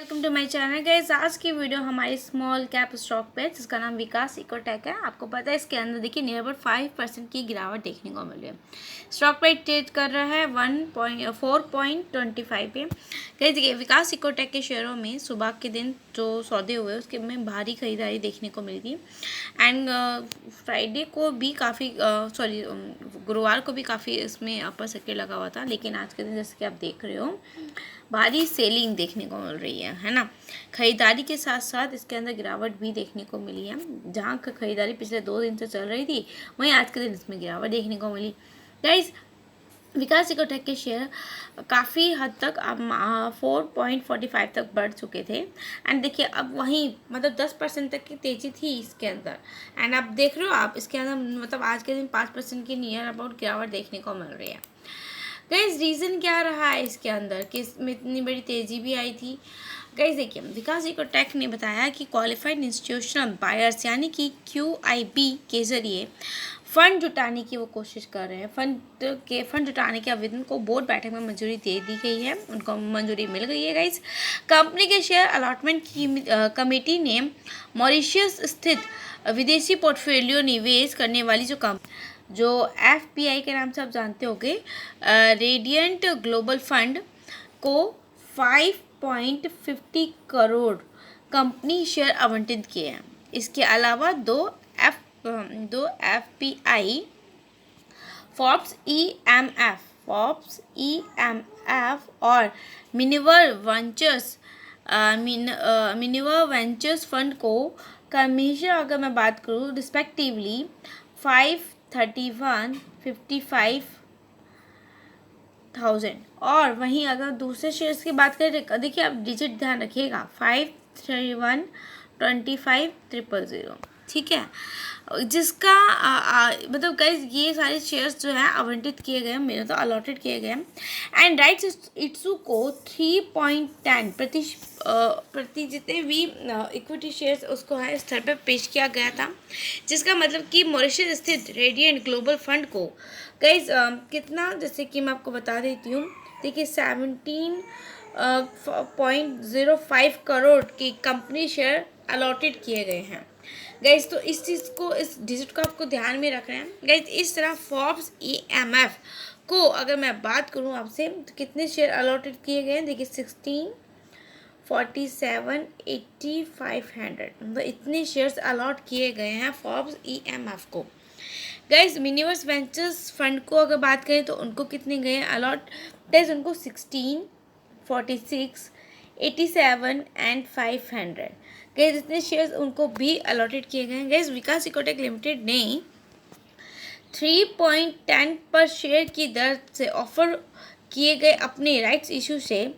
Welcome to my channel guys. आज की video हमारी स्मॉल कैप स्टॉक पे जिसका नाम विकास इकोटेक है। आपको पता है इसके अंदर देखिए नियर अबाउट 5% की गिरावट देखने को मिल रही है। स्टॉक प्राइस ट्रेड कर रहा है 4.25 पे। गाइस देखिए विकास इकोटेक के शेयरों में सुबह के दिन जो सौदे हुए उसके में भारी खरीदारी देखने को मिली थी एंड फ्राइडे को भी काफ़ी गुरुवार को भी काफ़ी इसमें अपर सर्किट लगा हुआ था, लेकिन आज के दिन जैसे कि आप देख रहे हो भारी सेलिंग देखने को मिल रही है ना। खरीदारी के साथ साथ इसके अंदर गिरावट भी देखने को मिली है। जहाँ खरीदारी पिछले 2 दिन से चल रही थी वहीं आज के दिन इसमें गिरावट देखने को मिली। गाइस विकास इकोटेक के शेयर काफ़ी हद तक अब 4.45 तक बढ़ चुके थे एंड देखिए अब वहीं मतलब 10% तक की तेज़ी थी इसके अंदर एंड आप देख रहे हो आप इसके अंदर मतलब आज के दिन 5% की नियर अबाउट गिरावट देखने को मिल रही है। गाइस रीज़न क्या रहा है इसके अंदर कि इसमें इतनी बड़ी तेज़ी भी आई थी। गाइस देखिए विकास इकोटेक ने बताया कि क्वालिफाइड इंस्टीट्यूशनल बायर्स यानी कि QIB के ज़रिए फ़ंड जुटाने की वो कोशिश कर रहे हैं। फंड जुटाने के आवेदन को बोर्ड बैठक में मंजूरी दे दी गई है, उनको मंजूरी मिल गई है। गाइस कंपनी के शेयर अलॉटमेंट की कमेटी ने मॉरिशस स्थित विदेशी पोर्टफोलियो निवेश करने वाली जो FPI के नाम से आप जानते होंगे, रेडियंट ग्लोबल फंड को 5.50 करोड़ कंपनी शेयर आवंटित किए हैं। इसके अलावा दो FPI फोर्ब्स EMF और मिनिवर वेंचर्स फंड को कमीशन अगर मैं बात करूँ रिस्पेक्टिवली 531,55,000 और वहीं अगर दूसरे शेयर्स की बात करें तो देखिए आप डिजिट ध्यान रखिएगा 531,25,000, ठीक है। जिसका मतलब गाइस ये सारे शेयर्स जो हैं आवंटित किए गए हैं, मेरे तो अलॉटेड किए गए हैं एंड राइट्स इशू को 3.10 प्रति जितने भी इक्विटी शेयर्स उसको है स्तर पर पेश किया गया था, जिसका मतलब कि मॉरिशस स्थित रेडियंट ग्लोबल फंड को गाइस कितना, जैसे कि मैं आपको बता देती हूँ, देखिए 17.05 करोड़ की कंपनी शेयर अलॉटेड किए गए हैं। गाइस तो इस चीज़ को, इस डिजिट को आपको ध्यान में रखना है। गाइस इस तरह फोर्ब्स EMF को अगर मैं बात करूं आपसे तो कितने शेयर अलॉटेड किए गए हैं, देखिए 1647,8500 मतलब इतने शेयर्स अलॉट किए गए हैं फोर्ब्स EMF को। गाइस मिनिवर्स वेंचर्स फंड को अगर बात करें तो उनको कितने गए हैं अलॉट, गाइस उनको 1646, 87 एंड 500 गाइस इतने शेयर्स उनको भी अलॉटेड किए गए हैं। गाइस विकास इकोटेक लिमिटेड ने 3.10 पर शेयर की दर से ऑफर किए गए अपने राइट्स इशू से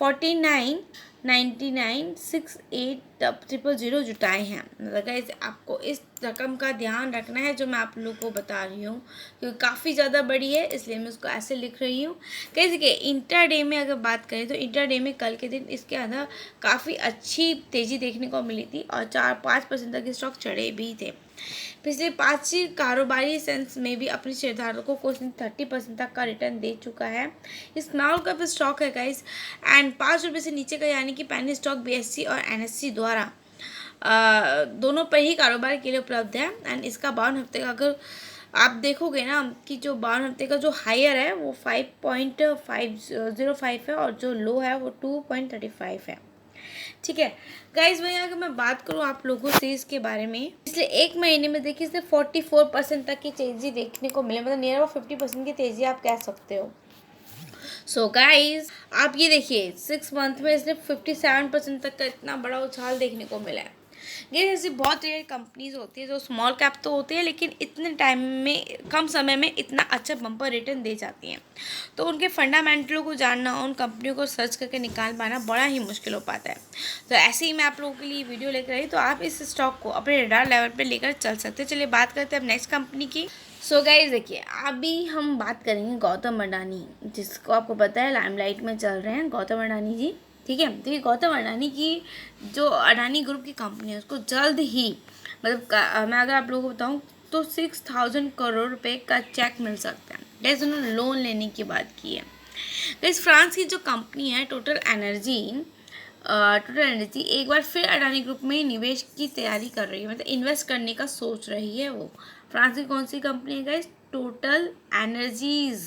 49,99,68,000 जुटाए हैं। मतलब गाइस आपको इस रकम का ध्यान रखना है जो मैं आप लोगों को बता रही हूँ, क्योंकि काफ़ी ज़्यादा बड़ी है इसलिए मैं उसको ऐसे लिख रही हूँ। गाइस देखिए इंट्राडे में अगर बात करें तो इंट्राडे में कल के दिन इसके अंदर काफ़ी अच्छी तेज़ी देखने को मिली थी और 4-5% तक स्टॉक चढ़े भी थे। पिछले 5 कारोबारी सेंस में भी अपने शेयरधारकों को 30% तक का रिटर्न दे चुका है। स्मॉल कैप स्टॉक है गाइस एंड 5 रुपये से नीचे का यानी कि पेनी स्टॉक BSE और NSE द्वारा दोनों पर ही कारोबार के लिए उपलब्ध है एंड इसका 52 हफ्ते का अगर आप देखोगे ना कि जो 52 हफ्ते का जो हायर है वो 5.505 है और जो लो है वो 2.35 है, ठीक है। गाइज वहीं अगर मैं बात करूँ आप लोगों से इसके बारे में, पिछले 1 महीने में देखिए इससे 44% तक की तेज़ी देखने को मिले, मतलब नियर अबाउट 50% की तेज़ी आप कह सकते हो। सो गाइज आप ये देखिए 6 मंथ में इसने 57% तक का इतना बड़ा उछाल देखने को मिला है। ये ऐसी बहुत रेयर कंपनीज होती है जो स्मॉल कैप तो होती है लेकिन इतने टाइम में, कम समय में इतना अच्छा बम्पर रिटर्न दे जाती हैं, तो उनके फंडामेंटलों को जानना, उन कंपनियों को सर्च करके निकाल पाना बड़ा ही मुश्किल हो पाता है। तो ऐसे ही मैं आप लोगों के लिए वीडियो लेकर आई, तो आप इस स्टॉक को अपने रडार लेवल पर लेकर चल सकते हैं। चलिए बात करते हैं अब नेक्स्ट कंपनी की। सो गाइस देखिए अभी हम बात करेंगे गौतम अडानी, जिसको आपको पता है लाइमलाइट में चल रहे हैं गौतम अडानी जी, ठीक है। देखिए गौतम अडानी की जो अडानी ग्रुप की कंपनी है उसको जल्द ही मतलब मैं अगर आप लोगों को बताऊँ तो 6,000 करोड़ रुपए का चेक मिल सकता है। जैसे उन्होंने लोन लेने की बात की है। तो इस फ्रांस की जो कंपनी है टोटल एनर्जी टोटल एनर्जी एक बार फिर अडानी ग्रुप में निवेश की तैयारी कर रही है, मतलब इन्वेस्ट करने का सोच रही है वो। फ्रांस की कौन सी कंपनी है गाइस? टोटल एनर्जीज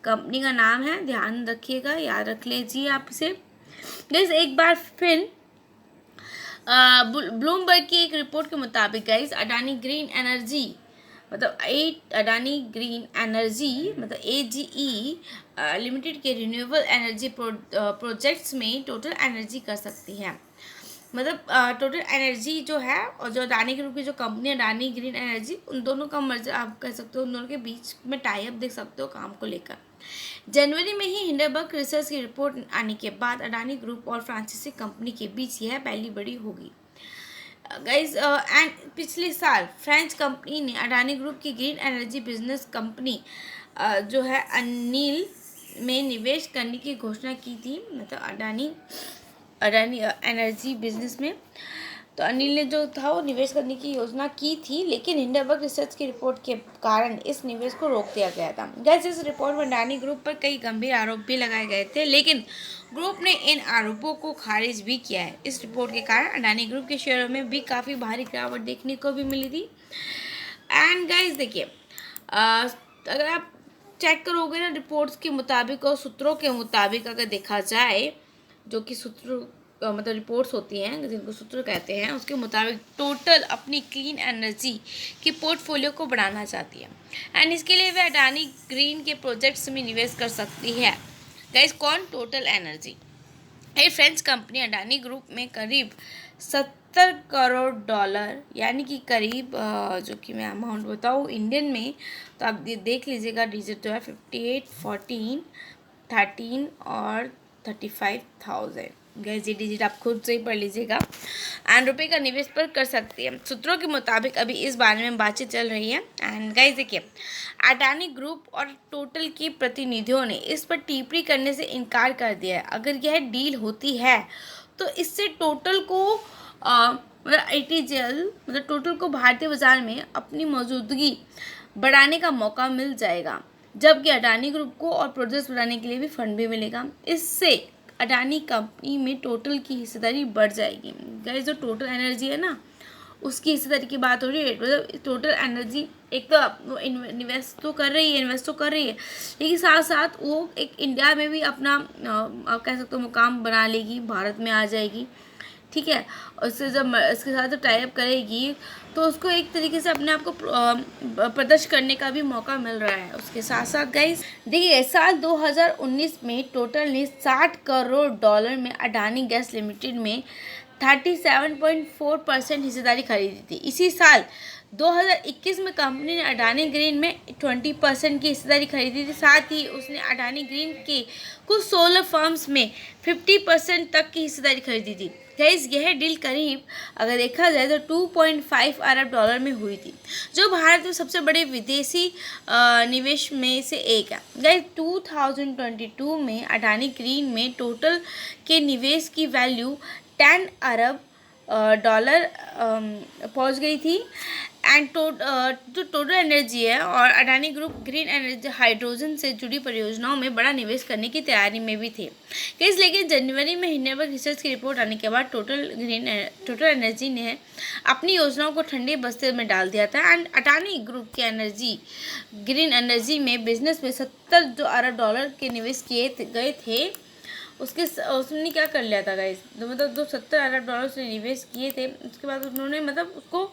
कंपनी का नाम है, ध्यान रखिएगा, याद रख लीजिए आप इसे गाइस। एक बार फिर ब्लूमबर्ग की एक रिपोर्ट के मुताबिक गाइस अडानी ग्रीन एनर्जी मतलब अडानी ग्रीन एनर्जी मतलब AGE लिमिटेड के रिन्यूएबल एनर्जी प्रोजेक्ट्स में टोटल एनर्जी कर सकती है। मतलब टोटल एनर्जी जो है और जो अडानी ग्रुप की जो कंपनी है अडानी ग्रीन एनर्जी, उन दोनों का मर्जर आप कह सकते हो, उन दोनों के बीच में टाई अप देख सकते हो काम को लेकर। जनवरी में ही हिंडरबर्ग रिसर्च की रिपोर्ट आने के बाद अडानी ग्रुप और फ्रांसीसी कंपनी के बीच यह पहली बड़ी होगी गाइज। एंड पिछले साल फ्रेंच कंपनी ने अडानी ग्रुप की ग्रीन एनर्जी बिजनेस कंपनी जो है अनिल में निवेश करने की घोषणा की थी, मतलब अडानी एनर्जी बिजनेस में। तो अनिल ने जो था वो निवेश करने की योजना की थी, लेकिन हिंडरबर्ग रिसर्च की रिपोर्ट के कारण इस निवेश को रोक दिया गया था। गैस इस रिपोर्ट में अडानी ग्रुप पर कई गंभीर आरोप भी लगाए गए थे, लेकिन ग्रुप ने इन आरोपों को खारिज भी किया है। इस रिपोर्ट के कारण अडानी ग्रुप के शेयरों में भी काफ़ी भारी गिरावट देखने को भी मिली थी। एंड गाइज देखिए, अगर आप चेक करोगे ना रिपोर्ट्स के मुताबिक और सूत्रों के मुताबिक, अगर देखा जाए, जो कि सूत्र मतलब रिपोर्ट्स होती हैं जिनको सूत्र कहते हैं, उसके मुताबिक टोटल अपनी क्लीन एनर्जी की पोर्टफोलियो को बढ़ाना चाहती है एंड इसके लिए वह अडानी ग्रीन के प्रोजेक्ट्स में निवेश कर सकती है। गाइस कौन? Total energy. ये फ्रेंच कंपनी अडानी ग्रुप में करीब 70 करोड़ डॉलर, यानी कि करीब जो कि मैं अमाउंट बताऊँ इंडियन में, तो आप देख लीजिएगा, डिजिट जो है 58, 14, 13 और 35,000। गैस ये डिजिट आप खुद से ही पढ़ लीजिएगा एंड रुपये का निवेश पर कर सकती है। सूत्रों के मुताबिक अभी इस बारे में बातचीत चल रही है। एंड गाइस देखिए, अडानी ग्रुप और टोटल के प्रतिनिधियों ने इस पर टिप्पणी करने से इनकार कर दिया है। अगर यह डील होती है तो इससे टोटल को मतलब ATGL मतलब टोटल को भारतीय बाजार में अपनी मौजूदगी बढ़ाने का मौका मिल जाएगा, जबकि अडानी ग्रुप को और प्रोजेक्ट्स बढ़ाने के लिए भी फंड भी मिलेगा। इससे अडानी कंपनी में टोटल की हिस्सेदारी बढ़ जाएगी। गाइस जो टोटल एनर्जी है ना, उसकी हिस्सेदारी की बात हो रही है। मतलब टोटल एनर्जी एक तो वो इन्वेस्ट तो कर रही है, लेकिन साथ साथ वो एक इंडिया में भी अपना आप कह सकते हो मुकाम बना लेगी, भारत में आ जाएगी, ठीक है। उससे जब इसके साथ टाई अप करेगी तो उसको एक तरीके से अपने आप को प्रदर्शन करने का भी मौका मिल रहा है। उसके साथ साथ गाइस देखिए, साल 2019 में टोटल ने 60 करोड़ डॉलर में अडानी गैस लिमिटेड में 37.4% हिस्सेदारी खरीदी थी। इसी साल 2021 में कंपनी ने अडानी ग्रीन में 20% की हिस्सेदारी खरीदी थी। साथ ही उसने अडानी ग्रीन के कुछ सोलर फर्म्स में 50% तक की हिस्सेदारी खरीदी थी। गाइस यह डील करीब अगर देखा जाए तो 2.5 अरब डॉलर में हुई थी, जो भारत में सबसे बड़े विदेशी निवेश में से एक है। गाइस 2022 में अडानी ग्रीन में टोटल के निवेश की वैल्यू 10 अरब डॉलर पहुंच गई थी। एंड जो टोटल एनर्जी है और Adani group green energy hydrogen से जुड़ी परियोजनाओं में बड़ा निवेश करने की तैयारी में भी थे। लेकिन जनवरी में हिंडरबर्ग रिसर्च की रिपोर्ट आने के बाद टोटल एनर्जी ने अपनी योजनाओं को ठंडे बस्ते में डाल दिया था एंड अडानी ग्रुप की ग्रीन एनर्जी में बिजनेस में 70 जो अरब डॉलर के निवेश किए गए थे, उसने क्या कर लिया था गाइस, मतलब जो 70 अरब डॉलर से निवेश किए थे, उसके बाद उन्होंने मतलब उसको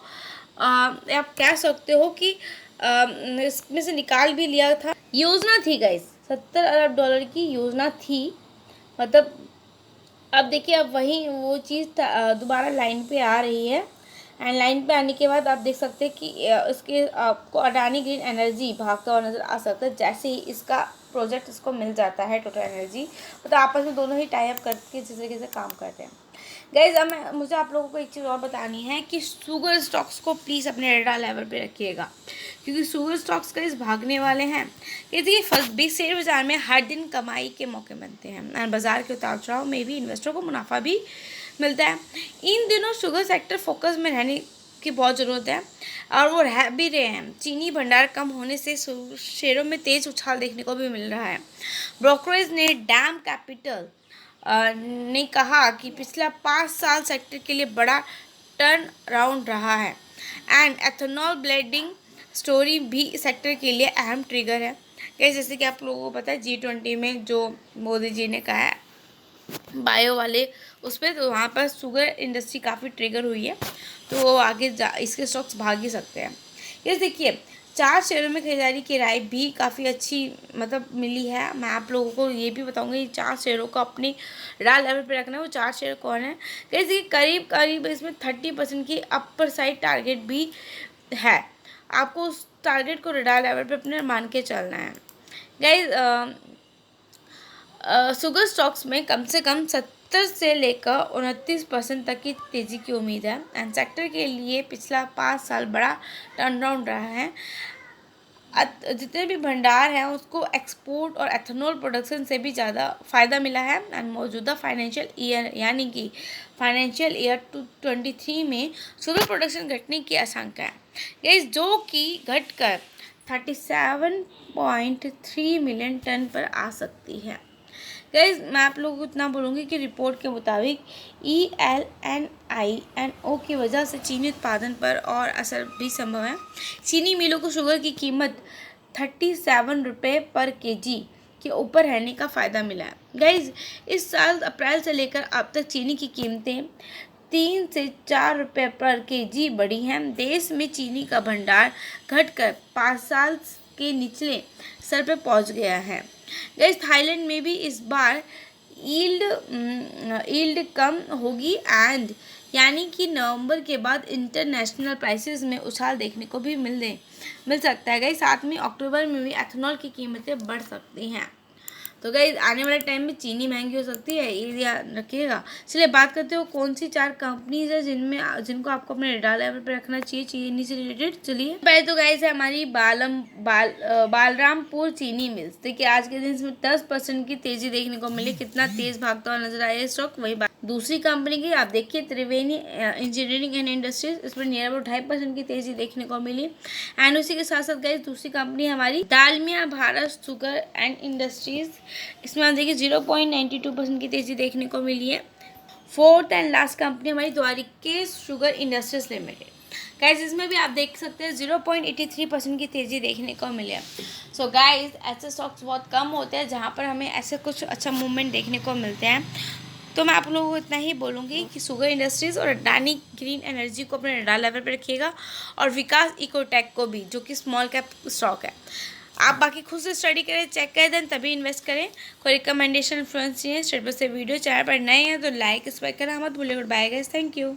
आप कह सकते हो कि इसमें से निकाल भी लिया था। योजना थी गाइस, 70 अरब डॉलर की योजना थी। मतलब अब देखिए, अब वही वो चीज़ दोबारा लाइन पे आ रही है एंड लाइन पे आने के बाद आप देख सकते हैं कि इसके आपको अडानी ग्रीन एनर्जी भागता हुआ नज़र आ सकता है। जैसे ही इसका प्रोजेक्ट इसको मिल जाता है टोटल एनर्जी, मतलब आपस में दोनों ही टाई अप करके जिस तरीके से काम करते हैं। गाइज अब मुझे आप लोगों को एक चीज़ और बतानी है कि शुगर स्टॉक्स को प्लीज़ अपने रेडार लेवल पे रखिएगा, क्योंकि शुगर स्टॉक्स का इस भागने वाले हैं। ये देखिए, शेयर बाजार में हर दिन कमाई के मौके बनते हैं और बाजार के उतार चढ़ाव में भी इन्वेस्टरों को मुनाफा भी मिलता है। इन दिनों शुगर सेक्टर फोकस में रहने की बहुत ज़रूरत है और वो रह भी रहे हैं। चीनी भंडार कम होने से शेयरों में तेज उछाल देखने को भी मिल रहा है। ब्रोकरेज ने डैम कैपिटल ने कहा कि पिछला 5 साल सेक्टर के लिए बड़ा टर्न अराउंड रहा है एंड एथेनॉल ब्लेंडिंग स्टोरी भी सेक्टर के लिए अहम ट्रिगर है। गाइस, जैसे कि आप लोगों को पता है G20 में जो मोदी जी ने कहा है बायो वाले उस पर, तो वहाँ पर शुगर इंडस्ट्री काफ़ी ट्रिगर हुई है, तो वो आगे इसके स्टॉक्स भाग ही सकते हैं। ये देखिए 4 शेयरों में खरीदारी की राय भी काफ़ी अच्छी मतलब मिली है। मैं आप लोगों को ये भी बताऊंगी 4 शेयरों को अपनी राय लेवल पे रखना है। वो 4 शेयर कौन है? जैसे करीब करीब इसमें 30% की अपर साइड टारगेट भी है। आपको उस टारगेट को राय लेवल पे अपने मान के चलना है। गाइज, शुगर स्टॉक्स में कम से कम 70 से लेकर 29% तक की तेज़ी की उम्मीद है एंड सेक्टर के लिए पिछला 5 साल बड़ा टर्न अराउंड रहा है। जितने भी भंडार हैं उसको एक्सपोर्ट और एथेनॉल प्रोडक्शन से भी ज़्यादा फ़ायदा मिला है एंड मौजूदा फाइनेंशियल ईयर यानी कि फाइनेंशियल ईयर 2023 में शुगर प्रोडक्शन घटने की आशंका है गाइस, जो कि घटकर 37.3 मिलियन टन पर आ सकती है। गाइस, मैं आप लोगों को इतना बोलूँगी कि रिपोर्ट के मुताबिक ELNINO की वजह से चीनी उत्पादन पर और असर भी संभव है। चीनी मिलों को शुगर की कीमत 37 रुपये पर केजी के ऊपर रहने का फ़ायदा मिला है। गाइस, इस साल अप्रैल से लेकर अब तक चीनी की कीमतें 3 से 4 रुपये पर केजी बढ़ी हैं। देश में चीनी का भंडार घटकर 5 साल के निचले स्तर पर पहुंच गया है। गाइस, थाईलैंड में भी इस बार यील्ड कम होगी एंड यानी कि नवंबर के बाद इंटरनेशनल प्राइसेस में उछाल देखने को भी मिल सकता है। गाइस, साथ में अक्टूबर में भी एथेनॉल की कीमतें बढ़ सकती हैं। तो गाइस, आने वाले टाइम में चीनी महंगी हो सकती है, ये ध्यान रखिएगा। चलिए बात करते हो कौन सी 4 कंपनीज है जिनको आपको अपने रडार लेवल पर रखना चाहिए चीनी से रिलेटेड। चलिए पहले तो गाइस है हमारी बालरामपुर चीनी मिल्स। देखिए आज के दिन इसमें 10% की तेजी देखने को मिली। कितना तेज भागता हुआ नजर आया स्टॉक, वही बात। दूसरी कंपनी की आप देखिए त्रिवेणी इंजीनियरिंग एंड इंडस्ट्रीज, इसमें नियर अबाउट 2.5% की तेजी देखने को मिली एंड उसी के साथ साथ गाइस दूसरी कंपनी हमारी Dalmia Bharat sugar and industries, इसमें आप देखिए 0.92% की तेजी देखने को मिली है। फोर्थ एंड लास्ट कंपनी हमारी Dwarikesh sugar industries limited. Guys, इसमें भी आप देख सकते हैं 0.83% की तेज़ी देखने को मिली है। सो गाइज, ऐसे स्टॉक्स बहुत कम होते हैं जहाँ पर हमें ऐसे कुछ अच्छा मूवमेंट देखने को मिलते हैं। तो मैं आप लोगों को इतना ही बोलूँगी कि शुगर इंडस्ट्रीज़ और अडानी ग्रीन एनर्जी को अपने रडार लेवल पर रखिएगा और विकास इकोटेक को भी, जो कि स्मॉल कैप स्टॉक है। आप बाकी खुद से स्टडी करें, चेक करें, देन तभी इन्वेस्ट करें। कोई रिकमेंडेशन इन्फ्लुएंस नहीं है। स्टेट पर से वीडियो चैनल पर नए हैं तो लाइक सब्सक्राइब करना मत भूलिए। Goodbye guys, thank you.